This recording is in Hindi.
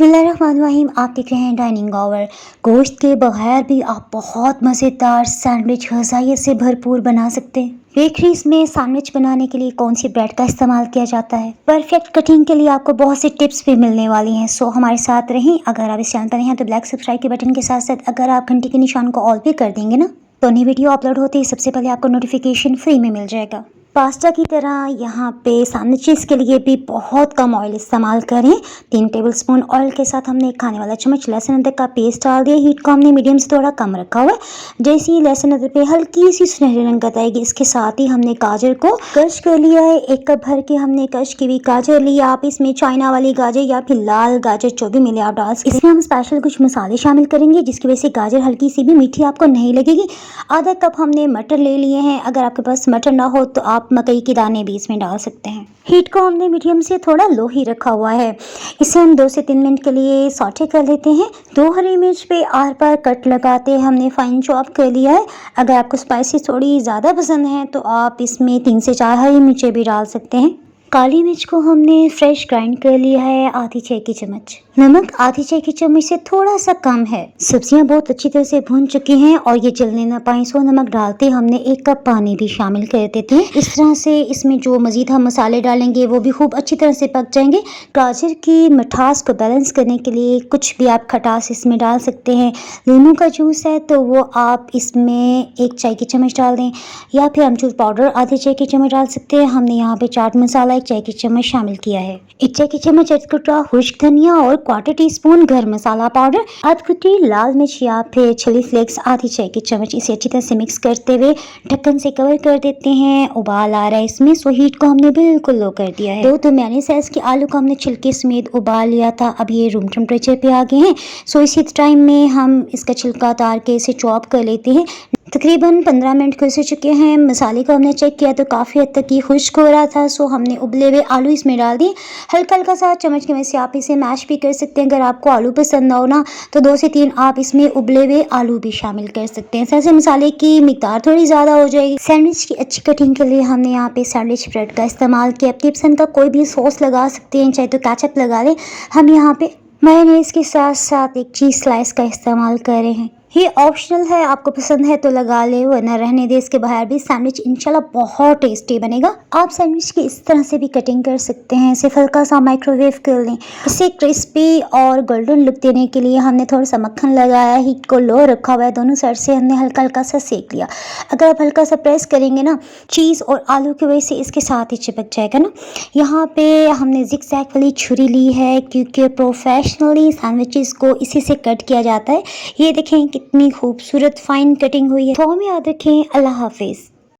बिस्मिल्लाहिर्रहमानिर्रहीम। आप देख रहे हैं डाइनिंग ओवर। गोश्त के बगैर भी आप बहुत मज़ेदार सैंडविच ग़ज़ाइयत से भरपूर बना सकते हैं। बेकरीज में सैंडविच बनाने के लिए कौन सी ब्रेड का इस्तेमाल किया जाता है, परफेक्ट कटिंग के लिए आपको बहुत सी टिप्स भी मिलने वाली हैं। सो हमारे साथ रहें। अगर आप इस चैनल पर हैं तो ब्लैक सब्सक्राइब के बटन के साथ साथ अगर आप घंटी के निशान को ऑल पे कर देंगे ना, तो नई वीडियो अपलोड होते ही सबसे पहले आपको नोटिफिकेशन फ्री में मिल जाएगा। पास्ता की तरह यहाँ पे सैंडविचेस के लिए भी बहुत कम ऑयल इस्तेमाल करें। 3 टेबलस्पून ऑयल के साथ हमने 1 खाने वाला चम्मच लहसुन अदरक का पेस्ट डाल दिया। हीट को हमने मीडियम से थोड़ा कम रखा हुआ है। जैसे ही लहसुन अदरक पे हल्की सी सुनहरी रंगत आएगी, इसके साथ ही हमने गाजर को क्रश कर लिया है। 1 कप भर के हमने क्रश की हुई गाजर ली। आप इसमें चाइना वाली गाजर या फिर लाल गाजर जो भी मिले आप डाल सकते हैं। इसमें हम स्पेशल कुछ मसाले शामिल करेंगे जिसकी वजह से गाजर हल्की सी भी मीठी आपको नहीं लगेगी। आधा कप हमने मटर ले लिए हैं। अगर आपके पास मटर ना हो तो आप मकई के दाने भी इसमें डाल सकते हैं। हीट को हमने मीडियम से थोड़ा लो ही रखा हुआ है। इसे हम 2 से 3 मिनट के लिए सॉटे कर लेते हैं। 2 हरी मिर्च पे आर पार कट लगाते हमने फाइन चॉप कर लिया है। अगर आपको स्पाइसी थोड़ी ज़्यादा पसंद है तो आप इसमें 3 से 4 हरी मिर्चें भी डाल सकते हैं। काली मिर्च को हमने फ्रेश ग्राइंड कर लिया है, आधी चाय की चम्मच। नमक आधी चाय की चम्मच से थोड़ा सा कम है। सब्जियां बहुत अच्छी तरह से भून चुकी हैं और ये जलने ना पाए, सो नमक डालते हमने 1 कप पानी भी शामिल कर देते हैं। इस तरह से इसमें जो मजीद हम मसाले डालेंगे वो भी खूब अच्छी तरह से पक जाएंगे। गाजर की मिठास को बैलेंस करने के लिए कुछ भी आप खटास इसमें डाल सकते हैं। नींबू का जूस है तो वो आप इसमें 1 चाय की चम्मच डाल दें या फिर अमचूर पाउडर आधी चाय की चम्मच डाल सकते हैं। हमने यहाँ पे चाट मसाला 1 चाय की चम्मच शामिल किया है। 1 चाय की चम्मच अदरक खुश्क धनिया और 1/4 टीस्पून गरम मसाला पाउडर, आधी कुटी लाल मिर्च या फिर चिली फ्लेक्स आधी चाय की चम्मच। इसे अच्छी तरह से मिक्स करते हुए ढक्कन से कवर कर देते हैं। उबाल आ रहा है इसमें, सो हीट को हमने बिल्कुल लो कर दिया है। 2 दरमियानी साइज के आलू को हमने छिलके समेत उबाल लिया था। अब ये रूम टेम्परेचर पे आ गए हैं। सो इसी टाइम में हम इसका छिलका उतार के इसे चॉप कर लेते हैं। तकरीबन 15 मिनट गुजर चुके हैं। मसाले को हमने चेक किया तो काफ़ी हद तक ये खुश्क हो रहा था। सो हमने उबले हुए आलू इसमें डाल दिए। हल्का हल्का सा चम्मच की मदद से आप इसे मैश भी कर सकते हैं। अगर आपको आलू पसंद ना हो ना तो 2 से 3 आप इसमें उबले हुए आलू भी शामिल कर सकते हैं। ऐसे मसाले की मिकदार थोड़ी ज़्यादा हो जाएगी। सैंडविच की अच्छी कटिंग के लिए हमने यहाँ पे सैंडविच ब्रेड का इस्तेमाल किया। अपनी पसंद का कोई भी सॉस लगा सकते हैं, चाहे तो केचप लगा लें। हम यहाँ पे मेयोनेज़ के साथ साथ 1 चीज़ स्लाइस का इस्तेमाल कर रहे हैं। ये ऑप्शनल है, आपको पसंद है तो लगा ले वरना रहने दे। इसके बाहर भी सैंडविच इंशाल्लाह बहुत टेस्टी बनेगा। आप सैंडविच की इस तरह से भी कटिंग कर सकते हैं। इसे हल्का सा माइक्रोवेव कर लें। इसे क्रिस्पी और गोल्डन लुक देने के लिए हमने थोड़ा सा मक्खन लगाया। हीट को लो रखा हुआ है। दोनों साइड से हमने हल्का हल्का सा सेक लिया। अगर आप हल्का सा प्रेस करेंगे ना, चीज़ और आलू की वजह से इसके साथ ही चिपक जाएगा ना। यहाँ पे हमने जिगजैग वाली छुरी ली है क्योंकि प्रोफेशनली सैंडविचेस को इसी से कट किया जाता है। ये देखें कितनी खूबसूरत फाइन कटिंग हुई है। तो हमें याद रखें। अल्लाह हाफिज़।